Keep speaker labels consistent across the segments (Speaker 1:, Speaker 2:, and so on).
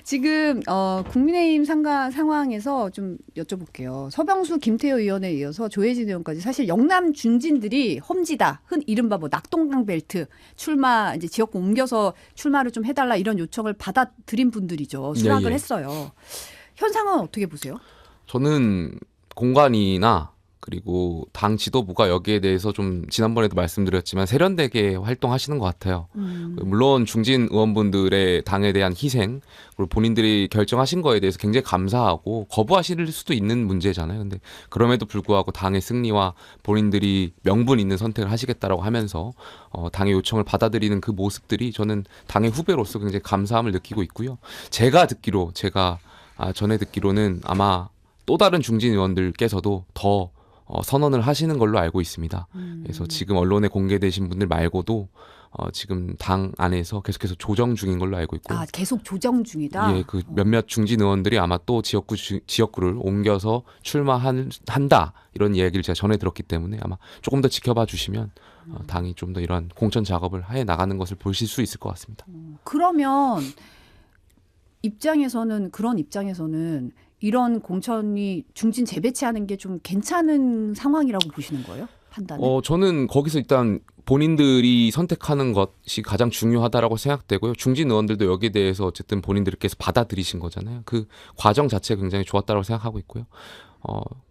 Speaker 1: 지금 국민의힘 상황에서 좀 여쭤볼게요. 서병수, 김태호 의원에 이어서 조혜진 의원까지 사실 영남 중진들이 험지다, 이른바 뭐 낙동강 벨트 출마 이제 지역구 옮겨서 출마를 좀 해달라 이런 요청을 받아들인 분들이죠. 수락을
Speaker 2: 예, 예.
Speaker 1: 했어요. 현 상황은 어떻게 보세요?
Speaker 2: 저는 공관이나 그리고 당 지도부가 여기에 대해서 좀 지난번에도 말씀드렸지만 세련되게 활동하시는 것 같아요. 물론 중진 의원분들의 당에 대한 희생 그리고 본인들이 결정하신 거에 대해서 굉장히 감사하고 거부하실 수도 있는 문제잖아요. 근데 그럼에도 불구하고 당의 승리와 본인들이 명분 있는 선택을 하시겠다라고 하면서 당의 요청을 받아들이는 그 모습들이 저는 당의 후배로서 굉장히 감사함을 느끼고 있고요. 제가 전에 듣기로는 아마 또 다른 중진 의원들께서도 더 선언을 하시는 걸로 알고 있습니다. 그래서 지금 언론에 공개되신 분들 말고도 지금 당 안에서 계속해서 조정 중인 걸로 알고 있고.
Speaker 1: 아, 계속 조정 중이다.
Speaker 2: 예, 그 몇몇 중진 의원들이 아마 또 지역구를 옮겨서 출마한다 이런 이야기를 제가 전해 들었기 때문에 아마 조금 더 지켜봐 주시면 당이 좀 더 이런 공천 작업을 해 나가는 것을 보실 수 있을 것 같습니다.
Speaker 1: 그러면 그런 입장에서는 이런 공천이 중진 재배치하는 게 좀 괜찮은 상황이라고 보시는 거예요? 판단을?
Speaker 2: 저는 거기서 일단 본인들이 선택하는 것이 가장 중요하다라고 생각되고요. 중진 의원들도 여기에 대해서 어쨌든 본인들께서 받아들이신 거잖아요. 그 과정 자체가 굉장히 좋았다고 생각하고 있고요.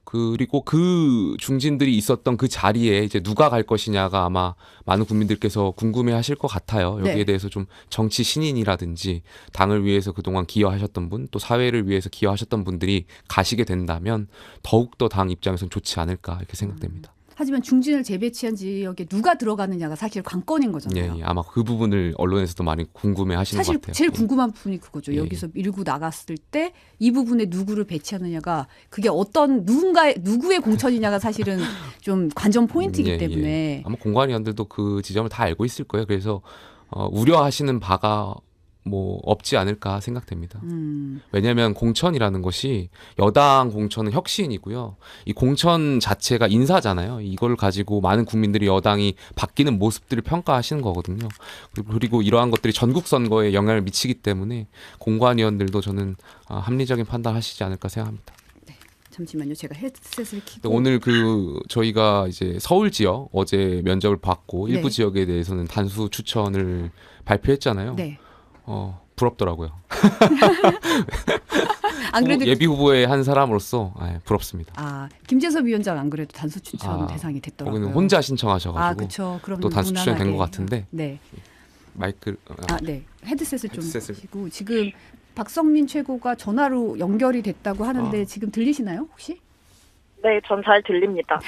Speaker 2: 그리고 그 중진들이 있었던 그 자리에 이제 누가 갈 것이냐가 아마 많은 국민들께서 궁금해 하실 것 같아요. 여기에
Speaker 1: 네.
Speaker 2: 대해서 좀 정치 신인이라든지 당을 위해서 그동안 기여하셨던 분, 또 사회를 위해서 기여하셨던 분들이 가시게 된다면 더욱더 당 입장에서는 좋지 않을까 이렇게 생각됩니다.
Speaker 1: 하지만 중진을 재배치한 지역에 누가 들어가느냐가 사실 관건인 거잖아요.
Speaker 2: 예, 예. 아마 그 부분을 언론에서도 많이 궁금해 하시는 것
Speaker 1: 사실
Speaker 2: 같아요.
Speaker 1: 제일
Speaker 2: 예.
Speaker 1: 궁금한 부분이 그거죠.
Speaker 2: 예,
Speaker 1: 여기서 밀고 나갔을 때 이 부분에 누구를 배치하느냐가 그게 어떤 누구의 공천이냐가 사실은 좀 관전 포인트이기
Speaker 2: 예,
Speaker 1: 때문에
Speaker 2: 예. 아마 공관 위원들도 그 지점을 다 알고 있을 거예요. 그래서 우려하시는 바가 뭐 없지 않을까 생각됩니다. 왜냐하면 공천이라는 것이 여당 공천은 혁신이고요. 이 공천 자체가 인사잖아요. 이걸 가지고 많은 국민들이 여당이 바뀌는 모습들을 평가하시는 거거든요. 그리고 이러한 것들이 전국 선거에 영향을 미치기 때문에 공관위원들도 저는 합리적인 판단하시지 않을까 생각합니다.
Speaker 1: 잠시만요. 제가 헤드셋을 켜고
Speaker 2: 오늘 저희가 이제 서울 지역 어제 면접을 받고
Speaker 1: 네.
Speaker 2: 일부 지역에 대해서는 단수 추천을 발표했잖아요.
Speaker 1: 네.
Speaker 2: 부럽더라고요.
Speaker 1: 안 그래도
Speaker 2: 예비 후보의 한 사람으로서 부럽습니다.
Speaker 1: 김재섭 위원장 안 그래도 단수 추천 대상이 됐더라고요.
Speaker 2: 거기는 혼자 신청하셔가지고
Speaker 1: 그렇죠. 그럼
Speaker 2: 또 단수 추천이 된 것
Speaker 1: 무난하게.
Speaker 2: 같은데
Speaker 1: 네.
Speaker 2: 마이크
Speaker 1: 네. 헤드셋을 좀
Speaker 2: 헤드셋을.
Speaker 1: 하시고 지금 박성민 최고가 전화로 연결이 됐다고 하는데 지금 들리시나요? 혹시?
Speaker 3: 네, 전 잘 들립니다.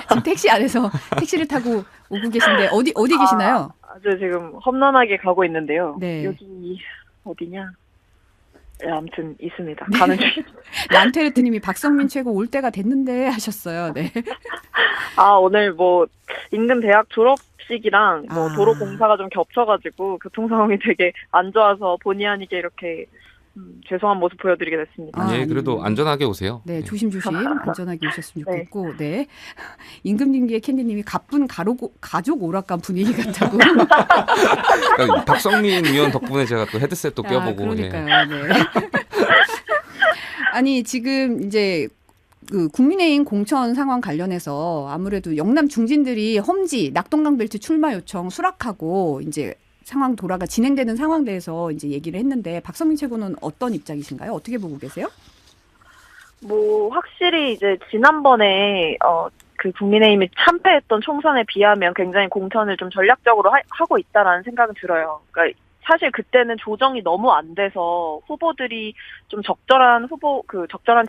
Speaker 1: 지금 택시 안에서 택시를 타고 오고 계신데 어디 계시나요?
Speaker 3: 아주 지금 험난하게 가고 있는데요.
Speaker 1: 네.
Speaker 3: 여기 어디냐? 네, 아무튼 있습니다. 가는 중.
Speaker 1: 란테르트님이 박성민 최고 올 때가 됐는데 하셨어요. 네.
Speaker 3: 오늘 뭐 인근 대학 졸업식이랑 뭐
Speaker 1: 아.
Speaker 3: 도로 공사가 좀 겹쳐가지고 교통 상황이 되게 안 좋아서 본의 아니게 이렇게 죄송한 모습 보여드리게 됐습니다.
Speaker 1: 아,
Speaker 2: 예, 그래도 안전하게 오세요.
Speaker 1: 네, 조심조심 안전하게 오셨으면
Speaker 3: 네.
Speaker 1: 좋겠고, 네. 임금님기의 캔디님이 가쁜 가족 오락관 분위기 같다고.
Speaker 2: 그러니까 박성민 위원 덕분에 제가 또 헤드셋도 껴보고.
Speaker 1: 그러니까요. 네. 아니 지금 이제 그 국민의힘 공천 상황 관련해서 아무래도 영남 중진들이 험지 낙동강 벨트 출마 요청 수락하고 이제 상황 진행되는 상황 대해서 이제 얘기를 했는데 박성민 최고는 어떤 입장이신가요? 어떻게 보고 계세요?
Speaker 3: 뭐 확실히 이제 지난번에 그 국민의힘이 참패했던 총선에 비하면 굉장히 공천을 좀 전략적으로 하고 있다라는 생각은 들어요. 그러니까 사실 그때는 조정이 너무 안 돼서 후보들이 좀 적절한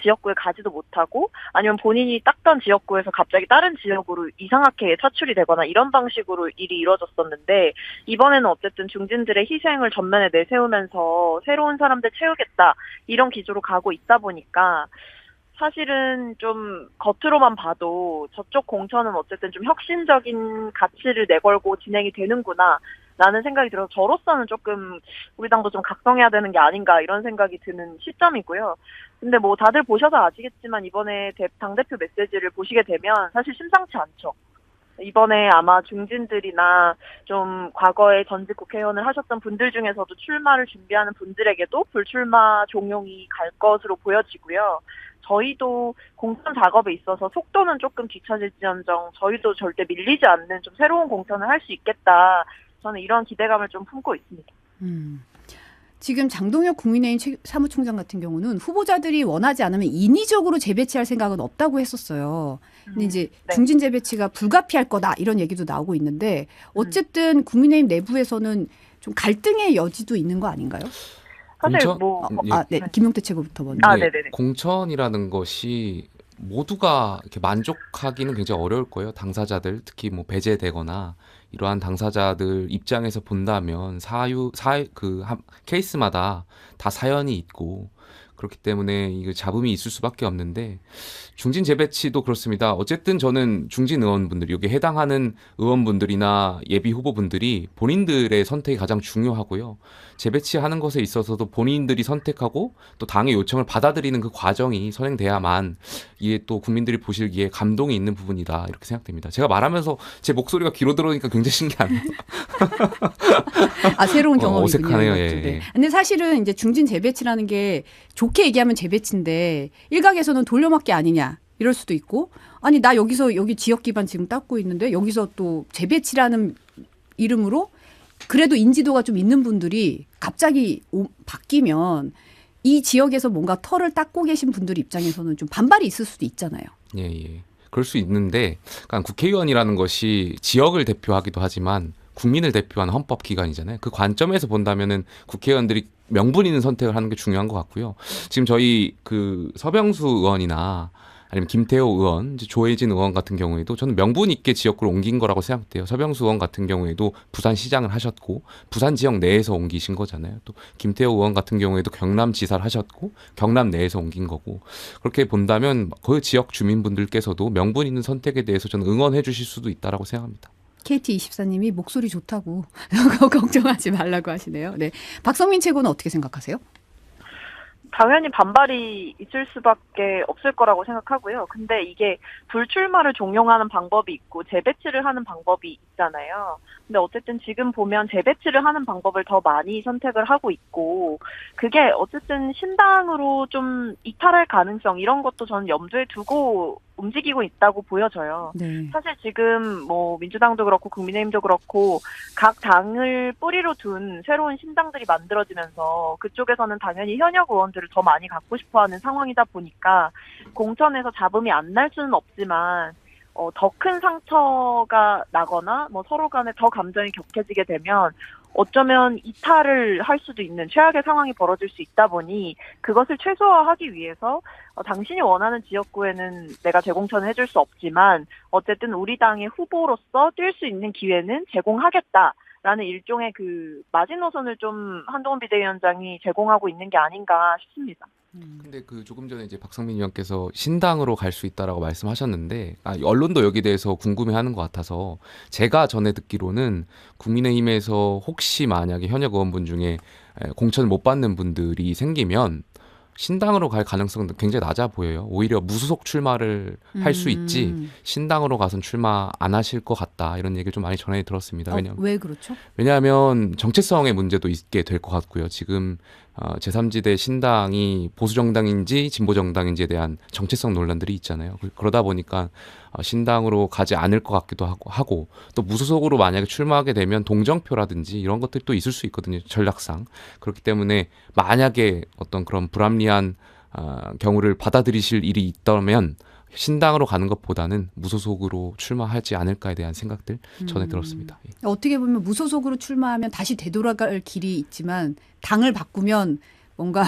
Speaker 3: 지역구에 가지도 못하고 아니면 본인이 땄던 지역구에서 갑자기 다른 지역으로 이상하게 차출이 되거나 이런 방식으로 일이 이루어졌었는데 이번에는 어쨌든 중진들의 희생을 전면에 내세우면서 새로운 사람들 채우겠다 이런 기조로 가고 있다 보니까 사실은 좀 겉으로만 봐도 저쪽 공천은 어쨌든 좀 혁신적인 가치를 내걸고 진행이 되는구나 라는 생각이 들어서 저로서는 조금 우리 당도 좀 각성해야 되는 게 아닌가 이런 생각이 드는 시점이고요. 근데 뭐 다들 보셔서 아시겠지만 이번에 당대표 메시지를 보시게 되면 사실 심상치 않죠. 이번에 아마 중진들이나 좀 과거에 전직 국회의원을 하셨던 분들 중에서도 출마를 준비하는 분들에게도 불출마 종용이 갈 것으로 보여지고요. 저희도 공천 작업에 있어서 속도는 조금 뒤처질지언정 저희도 절대 밀리지 않는 좀 새로운 공천을 할 수 있겠다. 저는 이런 기대감을 좀 품고 있습니다.
Speaker 1: 지금 장동혁 국민의힘 사무총장 같은 경우는 후보자들이 원하지 않으면 인위적으로 재배치할 생각은 없다고 했었어요. 근데 이제
Speaker 3: 네.
Speaker 1: 중진 재배치가 불가피할 거다 이런 얘기도 나오고 있는데 어쨌든 국민의힘 내부에서는 좀 갈등의 여지도 있는 거 아닌가요?
Speaker 3: 사실
Speaker 2: 공천?
Speaker 3: 뭐
Speaker 1: 네. 김용태 최고부터 먼저.
Speaker 3: 아,
Speaker 2: 네,
Speaker 3: 네네네.
Speaker 2: 공천이라는 것이 모두가 이렇게 만족하기는 굉장히 어려울 거예요. 당사자들 특히 뭐 배제되거나 이러한 당사자들 입장에서 본다면 케이스마다 다 사연이 있고 그렇기 때문에 이거 잡음이 있을 수밖에 없는데 중진 재배치도 그렇습니다. 어쨌든 저는 중진 의원분들 여기에 해당하는 의원분들이나 예비 후보분들이 본인들의 선택이 가장 중요하고요. 재배치하는 것에 있어서도 본인들이 선택하고 또 당의 요청을 받아들이는 그 과정이 선행돼야만 이게 또 국민들이 보시기에 감동이 있는 부분이다 이렇게 생각됩니다. 제가 말하면서 제 목소리가 귀로 들어오니까 굉장히 신기하네요.
Speaker 1: 아, 새로운 경험이군요.
Speaker 2: 어색하네요. 예,
Speaker 1: 이것도. 네.
Speaker 2: 예.
Speaker 1: 근데 사실은 이제 중진 재배치라는 게 좋게 얘기하면 재배치인데 일각에서는 돌려막기 아니냐 이럴 수도 있고 아니 나 여기 지역 기반 지금 닦고 있는데 여기서 또 재배치라는 이름으로 그래도 인지도가 좀 있는 분들이 갑자기 바뀌면 이 지역에서 뭔가 털을 닦고 계신 분들 입장에서는 좀 반발이 있을 수도 있잖아요.
Speaker 2: 예, 예. 그럴 수 있는데 그러니까 국회의원이라는 것이 지역을 대표하기도 하지만 국민을 대표하는 헌법기관이잖아요. 그 관점에서 본다면은 국회의원들이 명분 있는 선택을 하는 게 중요한 것 같고요. 지금 저희 그 서병수 의원이나 아니면 김태호 의원, 조혜진 의원 같은 경우에도 저는 명분 있게 지역구를 옮긴 거라고 생각돼요. 서병수 의원 같은 경우에도 부산시장을 하셨고 부산 지역 내에서 옮기신 거잖아요. 또 김태호 의원 같은 경우에도 경남지사를 하셨고 경남 내에서 옮긴 거고 그렇게 본다면 그 지역 주민분들께서도 명분 있는 선택에 대해서 저는 응원해 주실 수도 있다라고 생각합니다.
Speaker 1: KT24님이 목소리 좋다고 걱정하지 말라고 하시네요. 네, 박성민 최고는 어떻게 생각하세요?
Speaker 3: 당연히 반발이 있을 수밖에 없을 거라고 생각하고요. 근데 이게 불출마를 종용하는 방법이 있고 재배치를 하는 방법이 있잖아요. 근데 어쨌든 지금 보면 재배치를 하는 방법을 더 많이 선택을 하고 있고 그게 어쨌든 신당으로 좀 이탈할 가능성 이런 것도 저는 염두에 두고 움직이고 있다고 보여져요.
Speaker 1: 네.
Speaker 3: 사실 지금 뭐 민주당도 그렇고 국민의힘도 그렇고 각 당을 뿌리로 둔 새로운 신당들이 만들어지면서 그쪽에서는 당연히 현역 의원들을 더 많이 갖고 싶어하는 상황이다 보니까 공천에서 잡음이 안 날 수는 없지만 더 큰 상처가 나거나 뭐 서로 간에 더 감정이 격해지게 되면 어쩌면 이탈을 할 수도 있는 최악의 상황이 벌어질 수 있다 보니 그것을 최소화하기 위해서 당신이 원하는 지역구에는 내가 재공천을 해줄 수 없지만 어쨌든 우리 당의 후보로서 뛸 수 있는 기회는 제공하겠다라는 일종의 그 마지노선을 좀 한동훈 비대위원장이 제공하고 있는 게 아닌가 싶습니다.
Speaker 2: 근데 그 조금 전에 이제 박성민 의원께서 신당으로 갈 수 있다라고 말씀하셨는데 언론도 여기 대해서 궁금해하는 것 같아서 제가 전에 듣기로는 국민의힘에서 혹시 만약에 현역 의원분 중에 공천을 못 받는 분들이 생기면 신당으로 갈 가능성은 굉장히 낮아 보여요. 오히려 무소속 출마를 할 수 있지 신당으로 가선 출마 안 하실 것 같다 이런 얘기를 좀 많이 전해 들었습니다.
Speaker 1: 왜 그렇죠?
Speaker 2: 왜냐하면 정체성의 문제도 있게 될 것 같고요. 지금 제3지대 신당이 보수정당인지 진보정당인지에 대한 정체성 논란들이 있잖아요. 그러다 보니까 신당으로 가지 않을 것 같기도 하고 또 무소속으로 만약에 출마하게 되면 동정표라든지 이런 것들이 또 있을 수 있거든요. 전략상. 그렇기 때문에 만약에 어떤 그런 불합리한 경우를 받아들이실 일이 있다면 신당으로 가는 것보다는 무소속으로 출마하지 않을까에 대한 생각들 전해 들었습니다. 예.
Speaker 1: 어떻게 보면 무소속으로 출마하면 다시 되돌아갈 길이 있지만 당을 바꾸면 뭔가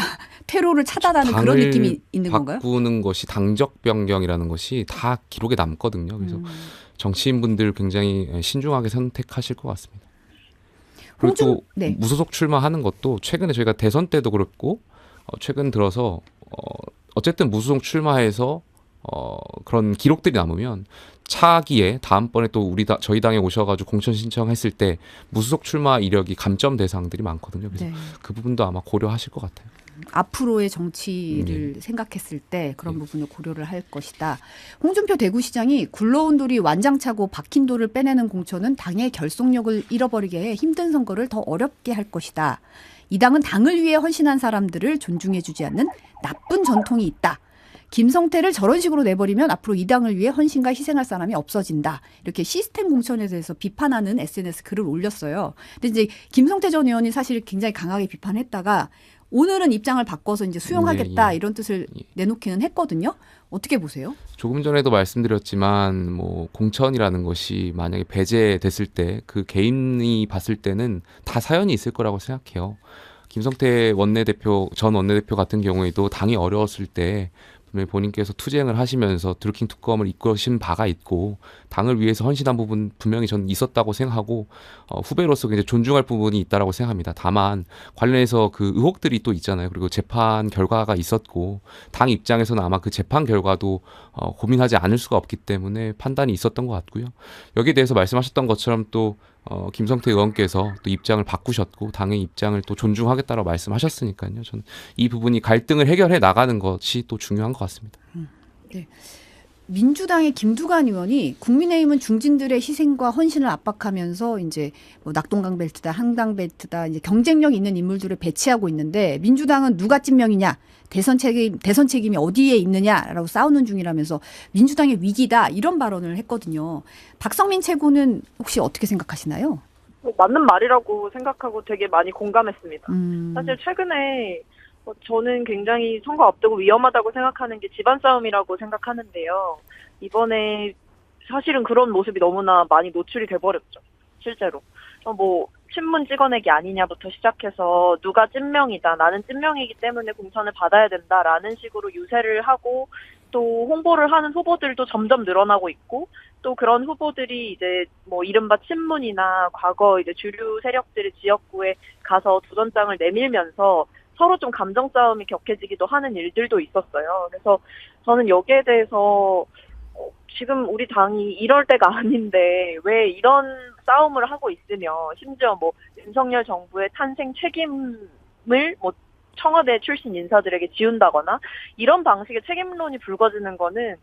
Speaker 1: 퇴로를 차단하는 그런 느낌이 있는 건가요?
Speaker 2: 바꾸는 것이 당적 변경이라는 것이 다 기록에 남거든요. 그래서 정치인분들 굉장히 신중하게 선택하실 것 같습니다. 그리고 또
Speaker 1: 네.
Speaker 2: 무소속 출마하는 것도 최근에 저희가 대선 때도 그렇고 최근 들어서 어쨌든 무소속 출마해서 그런 기록들이 남으면 차기에 다음번에 또 저희 당에 오셔가지고 공천 신청했을 때 무소속 출마 이력이 감점 대상들이 많거든요. 그래서
Speaker 1: 네.
Speaker 2: 그 부분도 아마 고려하실 것 같아요.
Speaker 1: 앞으로의 정치를 생각했을 때 그런 부분을 고려를 할 것이다. 홍준표 대구시장이 굴러온 돌이 완장차고 박힌 돌을 빼내는 공천은 당의 결속력을 잃어버리게 해 힘든 선거를 더 어렵게 할 것이다. 이 당은 당을 위해 헌신한 사람들을 존중해주지 않는 나쁜 전통이 있다. 김성태를 저런 식으로 내버리면 앞으로 이 당을 위해 헌신과 희생할 사람이 없어진다. 이렇게 시스템 공천에 대해서 비판하는 SNS 글을 올렸어요. 근데 이제 김성태 전 의원이 사실 굉장히 강하게 비판했다가 오늘은 입장을 바꿔서 이제 수용하겠다 이런 뜻을 내놓기는 했거든요. 어떻게 보세요?
Speaker 2: 조금 전에도 말씀드렸지만 뭐 공천이라는 것이 만약에 배제됐을 때 그 개인이 봤을 때는 다 사연이 있을 거라고 생각해요. 김성태 전 원내대표 같은 경우에도 당이 어려웠을 때 본인께서 투쟁을 하시면서 드루킹 특검을 이끄신 바가 있고 당을 위해서 헌신한 부분 분명히 저는 있었다고 생각하고 후배로서 굉장히 존중할 부분이 있다라고 생각합니다. 다만 관련해서 그 의혹들이 또 있잖아요. 그리고 재판 결과가 있었고 당 입장에서는 아마 그 재판 결과도 고민하지 않을 수가 없기 때문에 판단이 있었던 것 같고요. 여기에 대해서 말씀하셨던 것처럼 또 김성태 의원께서 또 입장을 바꾸셨고 당의 입장을 또 존중하겠다라고 말씀하셨으니까요. 저는 이 부분이 갈등을 해결해 나가는 것이 또 중요한 것 같습니다.
Speaker 1: 네. 민주당의 김두관 의원이 국민의힘은 중진들의 희생과 헌신을 압박하면서 이제 뭐 낙동강 벨트다, 한강 벨트다, 이제 경쟁력 있는 인물들을 배치하고 있는데 민주당은 누가 찐명이냐, 대선 책임이 어디에 있느냐라고 싸우는 중이라면서 민주당의 위기다 이런 발언을 했거든요. 박성민 최고는 혹시 어떻게 생각하시나요?
Speaker 3: 맞는 말이라고 생각하고 되게 많이 공감했습니다. 사실 최근에 저는 굉장히 선거 앞두고 위험하다고 생각하는 게 집안 싸움이라고 생각하는데요. 이번에 사실은 그런 모습이 너무나 많이 노출이 돼버렸죠. 실제로. 뭐 친문 찍어내기 아니냐부터 시작해서 누가 찐명이다. 나는 찐명이기 때문에 공천을 받아야 된다라는 식으로 유세를 하고 또 홍보를 하는 후보들도 점점 늘어나고 있고 또 그런 후보들이 이제 뭐 이른바 친문이나 과거 이제 주류 세력들의 지역구에 가서 도전장을 내밀면서 서로 좀 감정 싸움이 격해지기도 하는 일들도 있었어요. 그래서 저는 여기에 대해서 지금 우리 당이 이럴 때가 아닌데 왜 이런 싸움을 하고 있으며 심지어 뭐 윤석열 정부의 탄생 책임을 뭐 청와대 출신 인사들에게 지운다거나 이런 방식의 책임론이 불거지는 거는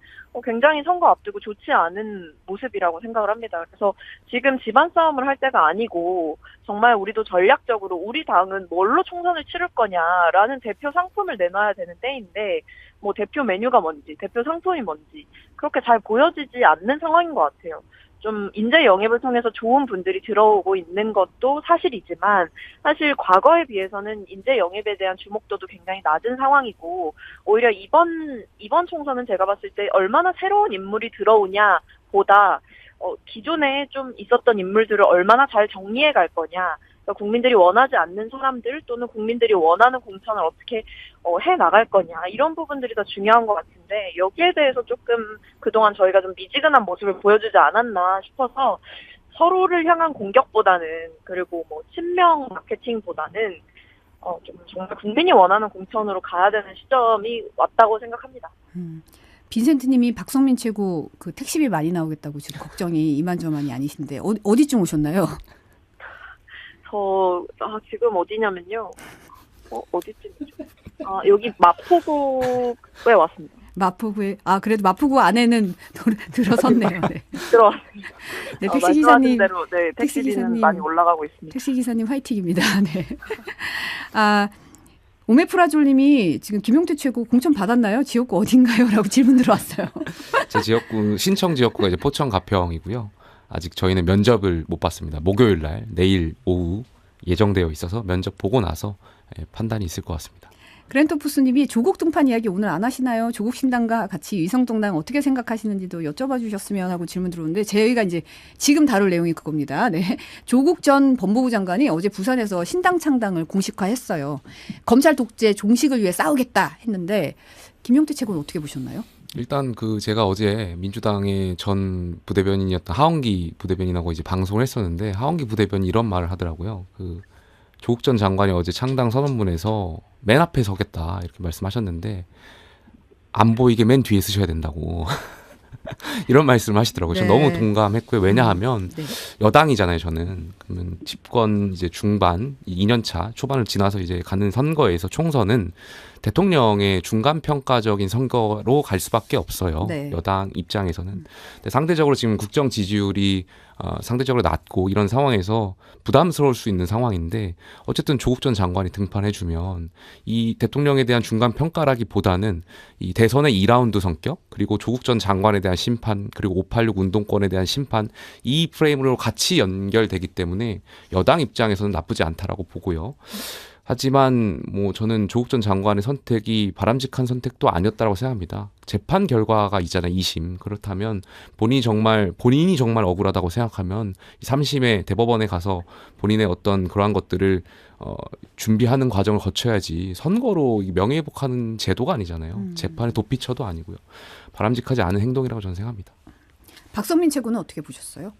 Speaker 3: 굉장히 선거 앞두고 좋지 않은 모습이라고 생각을 합니다. 그래서 지금 집안 싸움을 할 때가 아니고 정말 우리도 전략적으로 우리 당은 뭘로 총선을 치를 거냐라는 대표 상품을 내놔야 되는 때인데 뭐 대표 메뉴가 뭔지 대표 상품이 뭔지 그렇게 잘 보여지지 않는 상황인 것 같아요. 좀 인재 영입을 통해서 좋은 분들이 들어오고 있는 것도 사실이지만 사실 과거에 비해서는 인재 영입에 대한 주목도도 굉장히 낮은 상황이고 오히려 이번 총선은 제가 봤을 때 얼마나 새로운 인물이 들어오냐 보다 기존에 좀 있었던 인물들을 얼마나 잘 정리해 갈 거냐 그러니까 국민들이 원하지 않는 사람들 또는 국민들이 원하는 공천을 어떻게 해 나갈 거냐 이런 부분들이 더 중요한 것 같은데 여기에 대해서 조금 그동안 저희가 좀 미지근한 모습을 보여주지 않았나 싶어서 서로를 향한 공격보다는 그리고 뭐 친명 마케팅보다는 좀 정말 국민이 원하는 공천으로 가야 되는 시점이 왔다고 생각합니다.
Speaker 1: 빈센트님이 박성민 최고 그 택시비 많이 나오겠다고 지금 걱정이 이만저만이 아니신데 어디쯤 오셨나요?
Speaker 3: 지금 어디냐면요. 어디쯤이죠? 여기 마포구에 왔습니다.
Speaker 1: 마포구에 그래도 마포구 안에는 들어섰네요. 네.
Speaker 3: 들어왔습니다.
Speaker 1: 네, 택시 기사님
Speaker 3: 대로 택시비는 많이 올라가고 있습니다.
Speaker 1: 택시 기사님 화이팅입니다. 네. 오메프라졸님이 지금 김용태 최고 공천 받았나요? 지역구 어딘가요?라고 질문 들어왔어요.
Speaker 2: 제 지역구 신청 지역구가 이제 포천 가평이고요. 아직 저희는 면접을 못 봤습니다. 목요일 날 내일 오후 예정되어 있어서 면접 보고 나서 판단이 있을 것 같습니다.
Speaker 1: 그랜토푸스님이 조국 등판 이야기 오늘 안 하시나요? 조국 신당과 같이 위성정당 어떻게 생각하시는지도 여쭤봐 주셨으면 하고 질문 들어오는데 저희가 이제 지금 다룰 내용이 그겁니다. 네. 조국 전 법무부 장관이 어제 부산에서 신당 창당을 공식화했어요. 검찰 독재 종식을 위해 싸우겠다 했는데 김용태 최고는 어떻게 보셨나요?
Speaker 2: 일단 제가 어제 민주당의 전 부대변인이었던 하원기 부대변인하고 이제 방송을 했었는데 하원기 부대변인이 이런 말을 하더라고요. 조국 전 장관이 어제 창당 선언문에서 맨 앞에 서겠다 이렇게 말씀하셨는데 안 보이게 맨 뒤에 쓰셔야 된다고 이런 말씀을 하시더라고요. 저는
Speaker 1: 네.
Speaker 2: 너무 동감했고요. 왜냐하면
Speaker 1: 네.
Speaker 2: 여당이잖아요, 저는. 그러면 집권 이제 중반, 2년차 초반을 지나서 이제 가는 선거에서 총선은 대통령의 중간 평가적인 선거로 갈 수밖에 없어요.
Speaker 1: 네.
Speaker 2: 여당 입장에서는. 근데 상대적으로 지금 국정 지지율이 상대적으로 낮고 이런 상황에서 부담스러울 수 있는 상황인데 어쨌든 조국 전 장관이 등판해주면 이 대통령에 대한 중간 평가라기보다는 이 대선의 2라운드 성격 그리고 조국 전 장관에 대한 심판 그리고 586 운동권에 대한 심판 이 프레임으로 같이 연결되기 때문에 여당 입장에서는 나쁘지 않다라고 보고요. 하지만 뭐 저는 조국 전 장관의 선택이 바람직한 선택도 아니었다고 생각합니다. 재판 결과가 있잖아요. 2심. 그렇다면 본인이 정말 억울하다고 생각하면 3심에 대법원에 가서 본인의 어떤 그러한 것들을 준비하는 과정을 거쳐야지 선거로 명예회복하는 제도가 아니잖아요. 재판의 도피처도 아니고요. 바람직하지 않은 행동이라고 저는 생각합니다.
Speaker 1: 박성민 최고는 어떻게 보셨어요?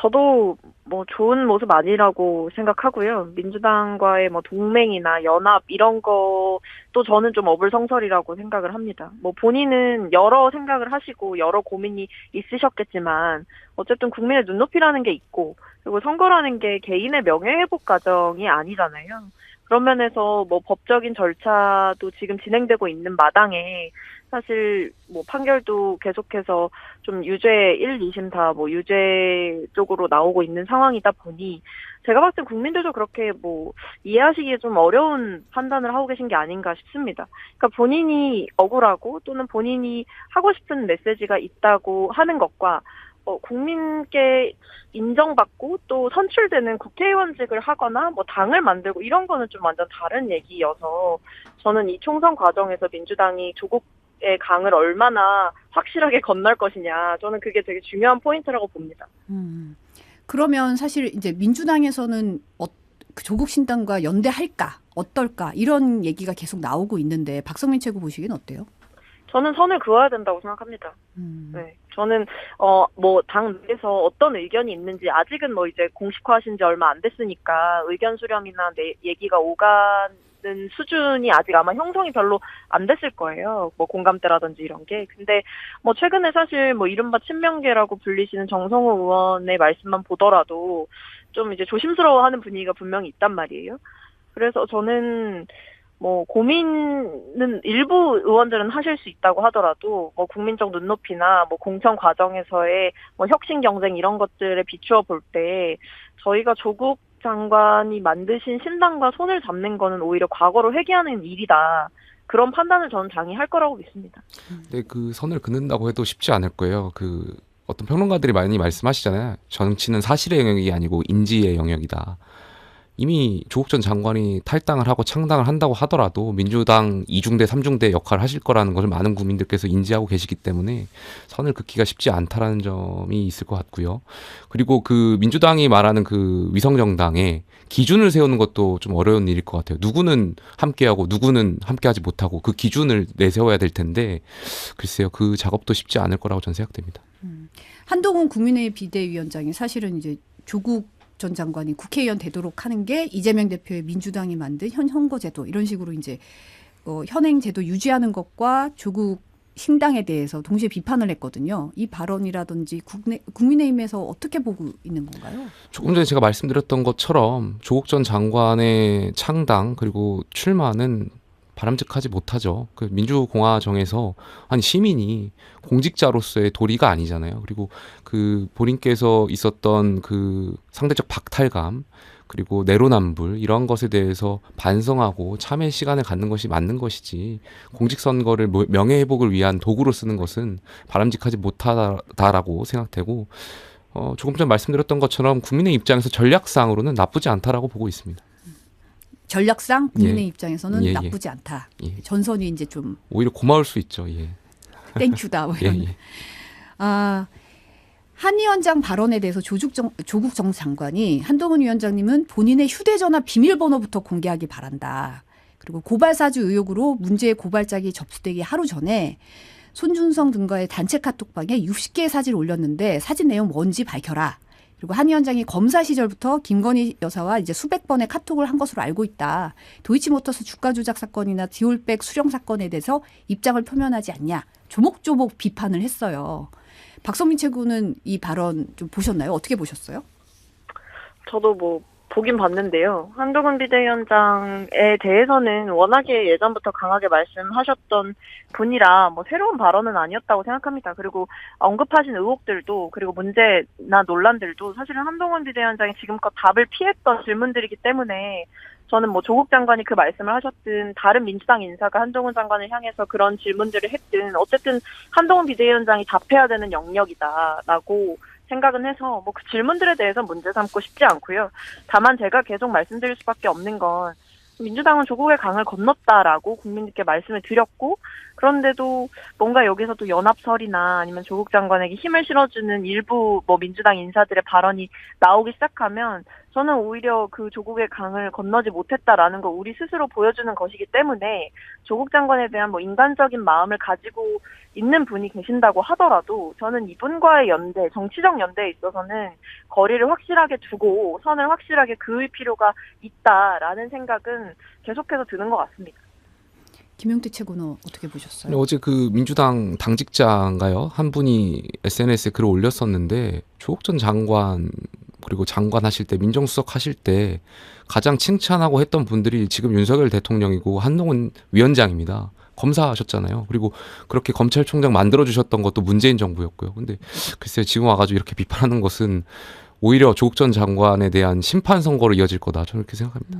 Speaker 3: 저도 뭐 좋은 모습 아니라고 생각하고요. 민주당과의 뭐 동맹이나 연합 이런 것도 저는 좀 어불성설이라고 생각을 합니다. 뭐 본인은 여러 생각을 하시고 여러 고민이 있으셨겠지만 어쨌든 국민의 눈높이라는 게 있고 그리고 선거라는 게 개인의 명예회복 과정이 아니잖아요. 그런 면에서 뭐 법적인 절차도 지금 진행되고 있는 마당에 사실 뭐 판결도 계속해서 좀 유죄 1, 2심 다 뭐 유죄 쪽으로 나오고 있는 상황이다 보니 제가 봤을 땐 국민들도 그렇게 뭐 이해하시기에 좀 어려운 판단을 하고 계신 게 아닌가 싶습니다. 그러니까 본인이 억울하고 또는 본인이 하고 싶은 메시지가 있다고 하는 것과 국민께 인정받고 또 선출되는 국회의원직을 하거나 뭐 당을 만들고 이런 거는 좀 완전 다른 얘기여서 저는 이 총선 과정에서 민주당이 조국의 강을 얼마나 확실하게 건널 것이냐 저는 그게 되게 중요한 포인트라고 봅니다.
Speaker 1: 그러면 사실 이제 민주당에서는 조국 신당과 연대할까 어떨까 이런 얘기가 계속 나오고 있는데 박성민 최고 보시기엔 어때요?
Speaker 3: 저는 선을 그어야 된다고 생각합니다. 네. 저는, 뭐, 당 내에서 어떤 의견이 있는지, 아직은 뭐 이제 공식화하신 지 얼마 안 됐으니까, 의견 수렴이나 얘기가 오가는 수준이 아직 아마 형성이 별로 안 됐을 거예요. 뭐 공감대라든지 이런 게. 근데 뭐 최근에 사실 뭐 이른바 친명계라고 불리시는 정성호 의원의 말씀만 보더라도 좀 이제 조심스러워하는 분위기가 분명히 있단 말이에요. 그래서 저는 뭐 고민은 일부 의원들은 하실 수 있다고 하더라도 뭐 국민적 눈높이나 뭐 공천 과정에서의 뭐 혁신 경쟁 이런 것들에 비추어 볼 때 저희가 조국 장관이 만드신 신당과 손을 잡는 거는 오히려 과거로 회귀하는 일이다. 그런 판단을 저는 당이 할 거라고 믿습니다.
Speaker 2: 근데 그 선을 긋는다고 해도 쉽지 않을 거예요. 그 어떤 평론가들이 많이 말씀하시잖아요. 정치는 사실의 영역이 아니고 인지의 영역이다. 이미 조국 전 장관이 탈당을 하고 창당을 한다고 하더라도 민주당 2중대, 3중대 역할을 하실 거라는 것을 많은 국민들께서 인지하고 계시기 때문에 선을 긋기가 쉽지 않다라는 점이 있을 것 같고요. 그리고 그 민주당이 말하는 그 위성정당에 기준을 세우는 것도 좀 어려운 일일 것 같아요. 누구는 함께하고 누구는 함께하지 못하고 그 기준을 내세워야 될 텐데 글쎄요. 그 작업도 쉽지 않을 거라고 저는 생각됩니다.
Speaker 1: 한동훈 국민의힘 비대위원장이 사실은 이제 조국 전 장관이 국회의원 되도록 하는 게 이재명 대표의 민주당이 만든 현 선거제도 이런 식으로 이제 현행 제도 유지하는 것과 조국 신당에 대해서 동시에 비판을 했거든요. 이 발언이라든지 국민의힘에서 어떻게 보고 있는 건가요?
Speaker 2: 조금 전에 제가 말씀드렸던 것처럼 조국 전 장관의 창당 그리고 출마는 바람직하지 못하죠. 그 민주공화정에서 아니 시민이 공직자로서의 도리가 아니잖아요. 그리고 그 본인께서 있었던 그 상대적 박탈감 그리고 내로남불 이런 것에 대해서 반성하고 참회 시간을 갖는 것이 맞는 것이지 공직선거를 명예회복을 위한 도구로 쓰는 것은 바람직하지 못하다라고 생각되고 조금 전 말씀드렸던 것처럼 국민의 입장에서 전략상으로는 나쁘지 않다라고 보고 있습니다.
Speaker 1: 전략상 국민의
Speaker 2: 예.
Speaker 1: 입장에서는
Speaker 2: 예,
Speaker 1: 나쁘지 않다.
Speaker 2: 예.
Speaker 1: 전선이 이제 좀
Speaker 2: 오히려 고마울 수 있죠. 예.
Speaker 1: 땡큐다. 뭐 이런.
Speaker 2: 예.
Speaker 1: 한 위원장 발언에 대해서 조국 전 장관이 한동훈 위원장님은 본인의 휴대전화 비밀번호부터 공개하기 바란다. 그리고 고발사주 의혹으로 문제의 고발장이 접수되기 하루 전에 손준성 등과의 단체 카톡방에 60개의 사진을 올렸는데 사진 내용 뭔지 밝혀라. 그리고 한 위원장이 검사 시절부터 김건희 여사와 이제 수백 번의 카톡을 한 것으로 알고 있다. 도이치모터스 주가 조작 사건이나 디올백 수령 사건에 대해서 입장을 표명하지 않냐. 조목조목 비판을 했어요. 박성민 최고는 이 발언 좀 보셨나요? 어떻게 보셨어요?
Speaker 3: 저도 뭐 보긴 봤는데요. 한동훈 비대위원장에 대해서는 워낙에 예전부터 강하게 말씀하셨던 분이라 뭐 새로운 발언은 아니었다고 생각합니다. 그리고 언급하신 의혹들도 그리고 문제나 논란들도 사실은 한동훈 비대위원장이 지금껏 답을 피했던 질문들이기 때문에 저는 뭐 조국 장관이 그 말씀을 하셨든 다른 민주당 인사가 한동훈 장관을 향해서 그런 질문들을 했든 어쨌든 한동훈 비대위원장이 답해야 되는 영역이다라고 생각은 해서 뭐 그 질문들에 대해서 문제 삼고 싶지 않고요. 다만 제가 계속 말씀드릴 수밖에 없는 건 민주당은 조국의 강을 건넜다라고 국민들께 말씀을 드렸고 그런데도 뭔가 여기서 또 연합설이나 아니면 조국 장관에게 힘을 실어주는 일부 뭐 민주당 인사들의 발언이 나오기 시작하면 저는 오히려 그 조국의 강을 건너지 못했다라는 걸 우리 스스로 보여주는 것이기 때문에 조국 장관에 대한 뭐 인간적인 마음을 가지고 있는 분이 계신다고 하더라도 저는 이분과의 연대, 정치적 연대에 있어서는 거리를 확실하게 두고 선을 확실하게 그을 필요가 있다라는 생각은 계속해서 드는 것 같습니다.
Speaker 1: 김용태 최고는 어떻게 보셨어요?
Speaker 2: 어제 그 민주당 당직자인가요? 한 분이 SNS에 글을 올렸었는데 조국 전 장관 그리고 장관 하실 때 민정수석 하실 때 가장 칭찬하고 했던 분들이 지금 윤석열 대통령이고 한동훈 위원장입니다. 검사하셨잖아요. 그리고 그렇게 검찰총장 만들어주셨던 것도 문재인 정부였고요. 근데 글쎄요, 지금 와가지고 이렇게 비판하는 것은 오히려 조국 전 장관에 대한 심판 선거로 이어질 거다. 저는 그렇게 생각합니다.